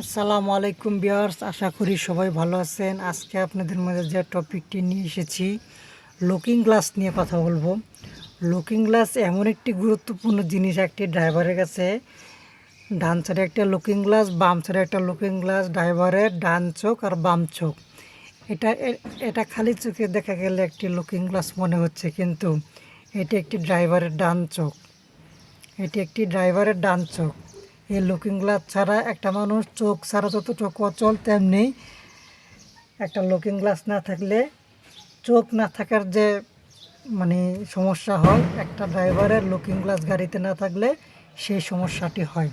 আসসালামু আলাইকুম ভিউয়ার্স, আশা করি সবাই ভালো আছেন। আজকে আপনাদের মাঝে যে টপিকটি নিয়ে এসেছি, লুকিং গ্লাস নিয়ে কথা বলবো। লুকিং গ্লাস এমন একটি গুরুত্বপূর্ণ জিনিস একটি ড্রাইভারের কাছে। ডান সাইডে একটা লুকিং গ্লাস, বাম সাইডে একটা লুকিং গ্লাস, ড্রাইভারের ডান চোখ আর বাম চোখ। এটা খালি চোখে দেখা গেলে একটি লুকিং গ্লাস মনে হচ্ছে, কিন্তু এটি একটি ড্রাইভারের ডান চোখ। এটি একটি ড্রাইভারের ডান চোখ। এই লুকিং গ্লাস ছাড়া একটা মানুষ চোখ ছাড়া যতটুকু অচল, তেমনি একটা লুকিং গ্লাস না থাকলে, চোখ না থাকার যে সমস্যা হয়, একটা ড্রাইভারের লুকিং গ্লাস গাড়িতে না থাকলে সেই সমস্যাটি হয়।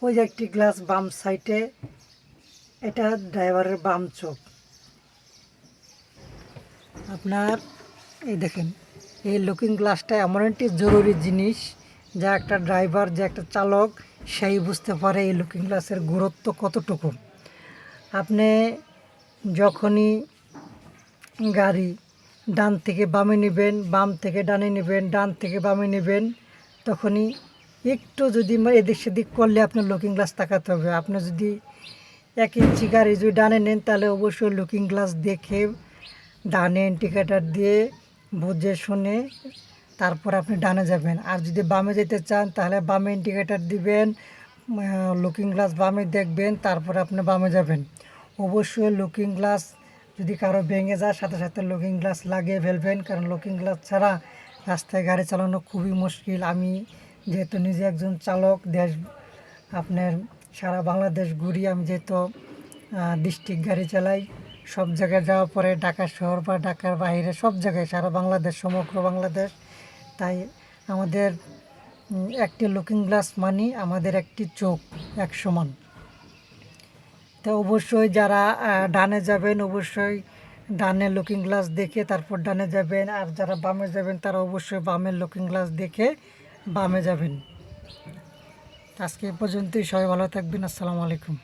ওই যে একটি গ্লাস বাম সাইডে, এটা ড্রাইভারের বাম চোখ। আপনার এই দেখেন, এই লুকিং গ্লাসটা এমন একটি জরুরি জিনিস যা একটা ড্রাইভার, যে একটা চালক, সেই বুঝতে পারে এই লুকিং গ্লাসের গুরুত্ব কতটুকু। আপনি যখনই গাড়ি ডান থেকে বামে নেবেন, বাম থেকে ডানে নেবেন, ডান থেকে বামে নেবেন, তখনই একটু যদি এদিক সেদিক করলে আপনার লুকিং গ্লাস তাকাতে হবে। আপনি যদি 1 ইঞ্চি গাড়ি যদি ডানে নেন, তাহলে অবশ্যই লুকিং গ্লাস দেখে, ডানে ইন্ডিকেটার দিয়ে বুঝে শুনে তারপর আপনি ডানে যাবেন। আর যদি বামে যেতে চান, তাহলে বামে ইন্ডিকেটার দিবেন, লুকিং গ্লাস বামে দেখবেন, তারপর আপনি বামে যাবেন। অবশ্যই লুকিং গ্লাস যদি কারো ভেঙে যায়, সাথে সাথে লুকিং গ্লাস লাগিয়ে ফেলবেন, কারণ লুকিং গ্লাস ছাড়া রাস্তায় গাড়ি চালানো খুবই মুশকিল। আমি যেহেতু নিজে একজন চালক, আপনার সারা বাংলাদেশ ঘুরি, আমি যেহেতু ডিস্ট্রিক্ট গাড়ি চালাই, সব জায়গায় যাওয়ার পরে ঢাকা শহর বা ঢাকার বাইরে সব জায়গায়, সারা বাংলাদেশ, সমগ্র বাংলাদেশ। তাই আমাদের একটি লুকিং গ্লাস মানে আমাদের একটি চোখ এক সমান। তো অবশ্যই যারা ডানে যাবেন, অবশ্যই ডানে লুকিং গ্লাস দেখে তারপর ডানে যাবেন, আর যারা বামে যাবেন তারা অবশ্যই বামের লুকিং গ্লাস দেখে বামে যাবেন। আজকে এ পর্যন্তই। সবাই ভালো থাকবেন। আসসালামু আলাইকুম।